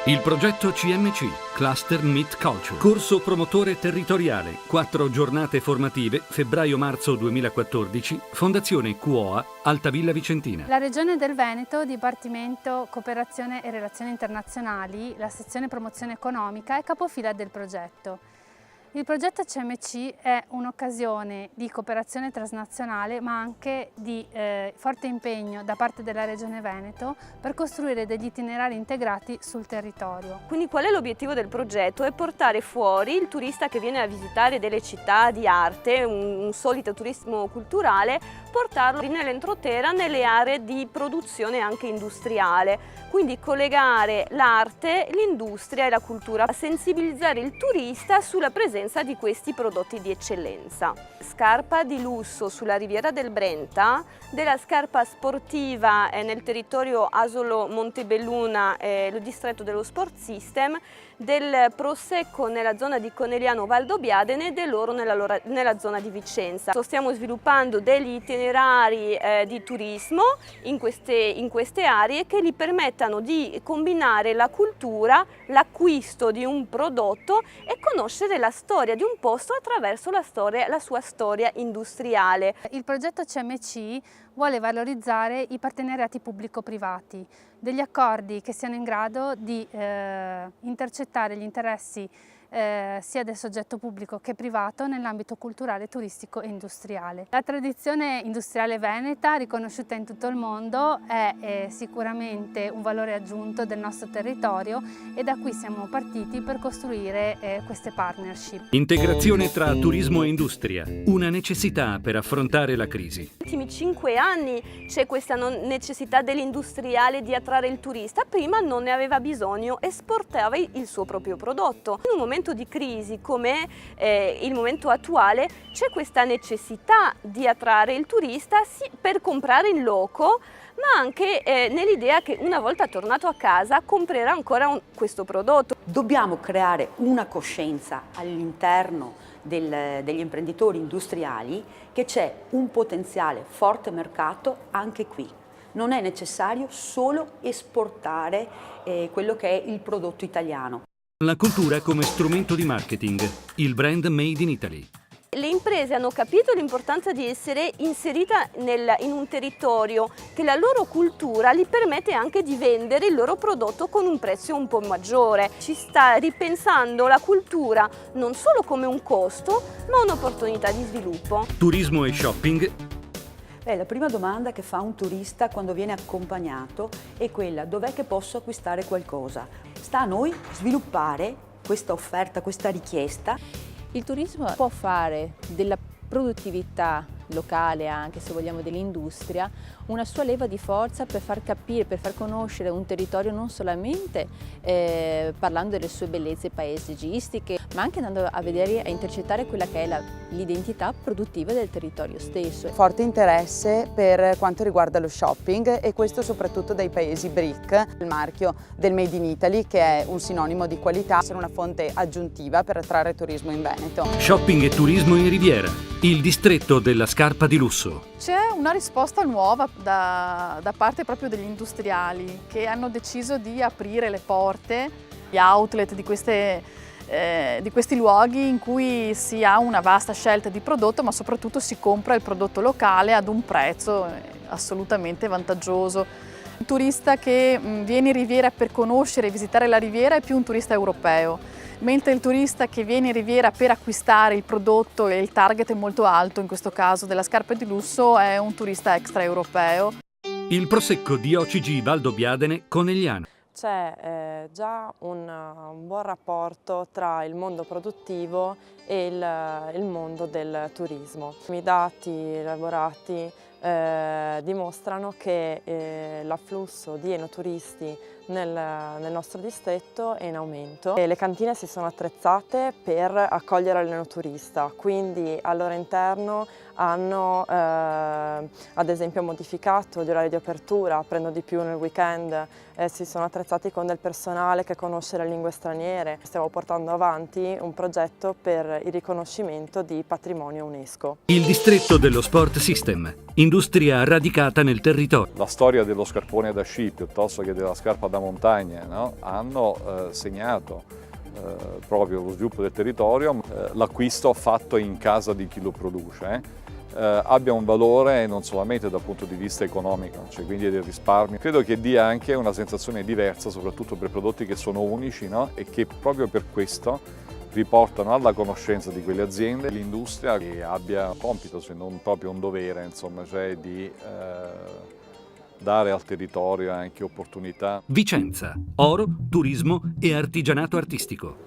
Il progetto CMC, Cluster Meet Culture, corso promotore territoriale, 4 giornate formative, febbraio-marzo 2014, Fondazione QOA, Altavilla Vicentina. La Regione del Veneto, Dipartimento Cooperazione e Relazioni Internazionali, la sezione promozione economica, è capofila del progetto. Il progetto CMC è un'occasione di cooperazione transnazionale ma anche di forte impegno da parte della Regione Veneto per costruire degli itinerari integrati sul territorio. Quindi qual è l'obiettivo del progetto? È portare fuori il turista che viene a visitare delle città di arte, un solito turismo culturale, portarlo nell'entroterra nelle aree di produzione anche industriale. Quindi collegare l'arte, l'industria e la cultura, sensibilizzare il turista sulla presenza di questi prodotti di eccellenza. Scarpa di lusso sulla riviera del Brenta, della scarpa sportiva nel territorio Asolo-Montebelluna, lo distretto dello Sport System, del Prosecco nella zona di Conegliano Valdobbiadene e dell'Oro nella zona di Vicenza. Stiamo sviluppando degli itinerari di turismo in queste aree che gli permettano di combinare la cultura, l'acquisto di un prodotto e conoscere la storia di un posto attraverso la sua storia industriale. Il progetto CMC vuole valorizzare i partenariati pubblico-privati, degli accordi che siano in grado di intercettare gli interessi sia del soggetto pubblico che privato nell'ambito culturale, turistico e industriale. La tradizione industriale veneta, riconosciuta in tutto il mondo, è sicuramente un valore aggiunto del nostro territorio e da qui siamo partiti per costruire queste partnership. Integrazione tra turismo e industria, una necessità per affrontare la crisi. Negli ultimi 5 anni c'è questa necessità dell'industriale di attrarre il turista, prima non ne aveva bisogno, esportava il suo proprio prodotto. In un momento di crisi come il momento attuale c'è questa necessità di attrarre il turista per comprare in loco, ma anche nell'idea che una volta tornato a casa comprerà ancora questo prodotto. Dobbiamo creare una coscienza all'interno degli imprenditori industriali che c'è un potenziale forte mercato anche qui. Non è necessario solo esportare quello che è il prodotto italiano. La cultura come strumento di marketing, il brand Made in Italy. Le imprese hanno capito l'importanza di essere inserite in un territorio che la loro cultura gli permette anche di vendere il loro prodotto con un prezzo un po' maggiore. Ci sta ripensando la cultura non solo come un costo, ma un'opportunità di sviluppo. Turismo e shopping. La prima domanda che fa un turista quando viene accompagnato è quella: dov'è che posso acquistare qualcosa? Sta a noi sviluppare questa offerta, questa richiesta. Il turismo può fare della produttività locale, anche se vogliamo dell'industria, una sua leva di forza per far capire, per far conoscere un territorio non solamente parlando delle sue bellezze paesaggistiche, ma anche andando a vedere, a intercettare quella che è l'identità produttiva del territorio stesso. Forte interesse per quanto riguarda lo shopping, e questo soprattutto dai paesi BRIC, il marchio del Made in Italy, che è un sinonimo di qualità, essere una fonte aggiuntiva per attrarre turismo in Veneto. Shopping e turismo in Riviera, il distretto della scarpa di lusso. C'è una risposta nuova da parte proprio degli industriali che hanno deciso di aprire le porte, gli outlet di questi luoghi in cui si ha una vasta scelta di prodotto, ma soprattutto si compra il prodotto locale ad un prezzo assolutamente vantaggioso. Un turista che viene in Riviera per conoscere e visitare la Riviera è più un turista europeo, mentre il turista che viene in Riviera per acquistare il prodotto, e il target è molto alto, in questo caso della scarpa di lusso, è un turista extraeuropeo. Il Prosecco di OCG Valdobbiadene Conegliano. C'è già un buon rapporto tra il mondo produttivo e il mondo del turismo. I dati elaborati dimostrano che l'afflusso di enoturisti nel nostro distretto è in aumento e le cantine si sono attrezzate per accogliere l'enoturista, quindi al loro interno hanno ad esempio modificato gli orari di apertura, aprendo di più nel weekend, si sono attrezzati con del personale che conosce le lingue straniere. Stiamo portando avanti un progetto per il riconoscimento di patrimonio UNESCO. Il distretto dello Sport System, industria radicata nel territorio. La storia dello scarpone da sci piuttosto che della scarpa da montagna, no? Hanno segnato proprio lo sviluppo del territorio, l'acquisto fatto in casa di chi lo produce. Abbia un valore non solamente dal punto di vista economico, cioè quindi del risparmio. Credo che dia anche una sensazione diversa, soprattutto per prodotti che sono unici, no? E che proprio per questo riportano alla conoscenza di quelle aziende l'industria che abbia un compito, se non proprio un dovere, insomma, cioè di dare al territorio anche opportunità. Vicenza, oro, turismo e artigianato artistico.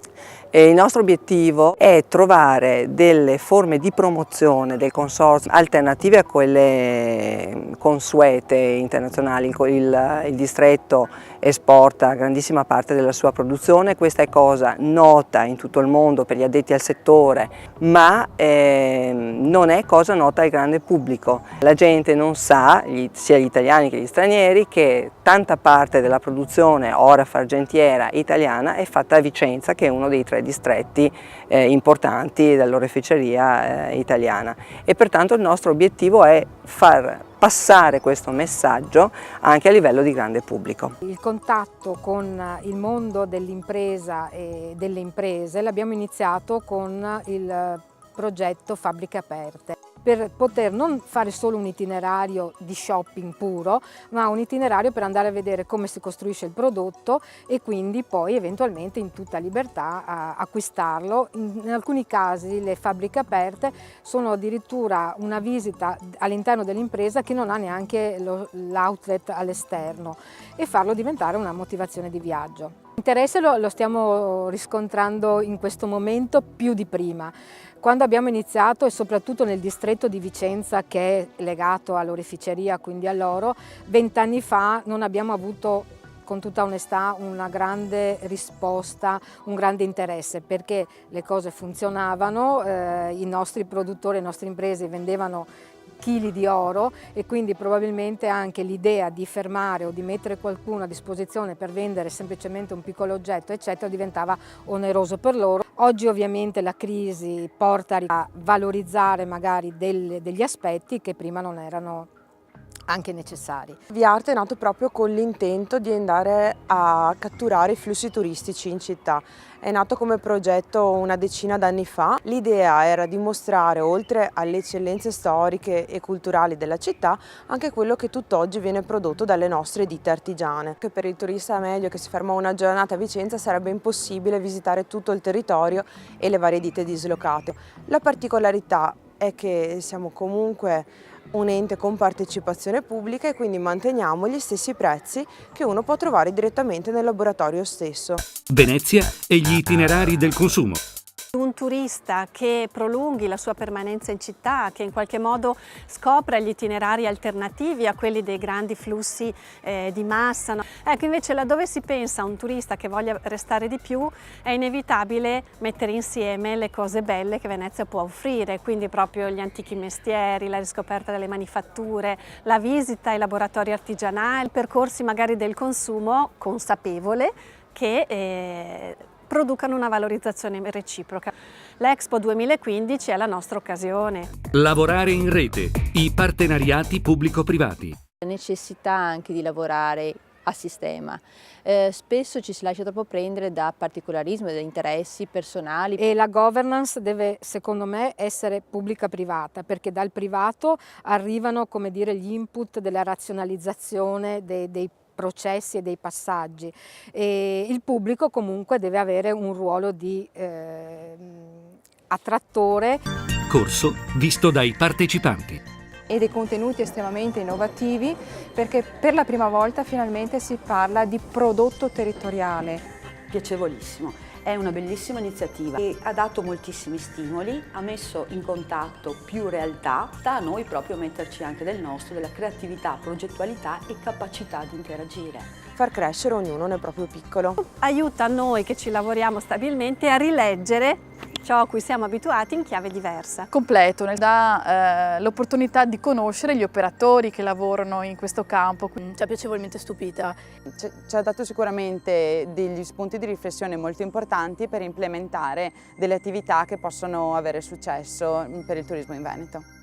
E il nostro obiettivo è trovare delle forme di promozione del consorzio alternative a quelle consuete internazionali. Il distretto esporta grandissima parte della sua produzione, questa è cosa nota in tutto il mondo per gli addetti al settore, ma non è cosa nota al grande pubblico. La gente non sa, sia gli italiani che gli stranieri, che tanta parte della produzione ora-fargentiera italiana è fatta a Vicenza, che è uno dei 3 distretti importanti dell'oreficeria italiana, e pertanto il nostro obiettivo è far passare questo messaggio anche a livello di grande pubblico. Il contatto con il mondo dell'impresa e delle imprese l'abbiamo iniziato con il progetto Fabbriche Aperte, per poter non fare solo un itinerario di shopping puro, ma un itinerario per andare a vedere come si costruisce il prodotto e quindi poi eventualmente in tutta libertà acquistarlo. In alcuni casi le fabbriche aperte sono addirittura una visita all'interno dell'impresa che non ha neanche l'outlet all'esterno, e farlo diventare una motivazione di viaggio. L'interesse lo stiamo riscontrando in questo momento più di prima. Quando abbiamo iniziato, e soprattutto nel distretto di Vicenza che è legato all'oreficeria, quindi all'oro, 20 anni fa non abbiamo avuto, con tutta onestà, una grande risposta, un grande interesse, perché le cose funzionavano, i nostri produttori, le nostre imprese vendevano chili di oro, e quindi probabilmente anche l'idea di fermare o di mettere qualcuno a disposizione per vendere semplicemente un piccolo oggetto eccetera diventava oneroso per loro. Oggi ovviamente la crisi porta a valorizzare magari degli aspetti che prima non erano anche necessari. Viarte è nato proprio con l'intento di andare a catturare i flussi turistici in città. È nato come progetto una decina d'anni fa. L'idea era di mostrare, oltre alle eccellenze storiche e culturali della città, anche quello che tutt'oggi viene prodotto dalle nostre ditte artigiane. Che per il turista medio che si ferma una giornata a Vicenza sarebbe impossibile visitare tutto il territorio e le varie ditte dislocate. La particolarità è che siamo comunque un ente con partecipazione pubblica e quindi manteniamo gli stessi prezzi che uno può trovare direttamente nel laboratorio stesso. Venezia e gli itinerari del consumo. Un turista che prolunghi la sua permanenza in città, che in qualche modo scopra gli itinerari alternativi a quelli dei grandi flussi di massa. No? Ecco, invece laddove si pensa a un turista che voglia restare di più, è inevitabile mettere insieme le cose belle che Venezia può offrire, quindi proprio gli antichi mestieri, la riscoperta delle manifatture, la visita ai laboratori artigianali, percorsi magari del consumo consapevole che producano una valorizzazione reciproca. L'Expo 2015 è la nostra occasione. Lavorare in rete, i partenariati pubblico-privati. La necessità anche di lavorare a sistema. Spesso ci si lascia troppo prendere da particolarismi, da interessi personali. E la governance deve, secondo me, essere pubblica-privata, perché dal privato arrivano, come dire, gli input della razionalizzazione dei processi e dei passaggi, e il pubblico comunque deve avere un ruolo di attrattore. Corso visto dai partecipanti. E dei contenuti estremamente innovativi, perché per la prima volta finalmente si parla di prodotto territoriale. Piacevolissimo. È una bellissima iniziativa e ha dato moltissimi stimoli, ha messo in contatto più realtà, sta a noi proprio metterci anche del nostro, della creatività, progettualità e capacità di interagire. Far crescere ognuno nel proprio piccolo. Aiuta noi che ci lavoriamo stabilmente a rileggere ciò a cui siamo abituati in chiave diversa. Completo, dà l'opportunità di conoscere gli operatori che lavorano in questo campo. Ci ha piacevolmente stupita. Ci ha dato sicuramente degli spunti di riflessione molto importanti per implementare delle attività che possono avere successo per il turismo in Veneto.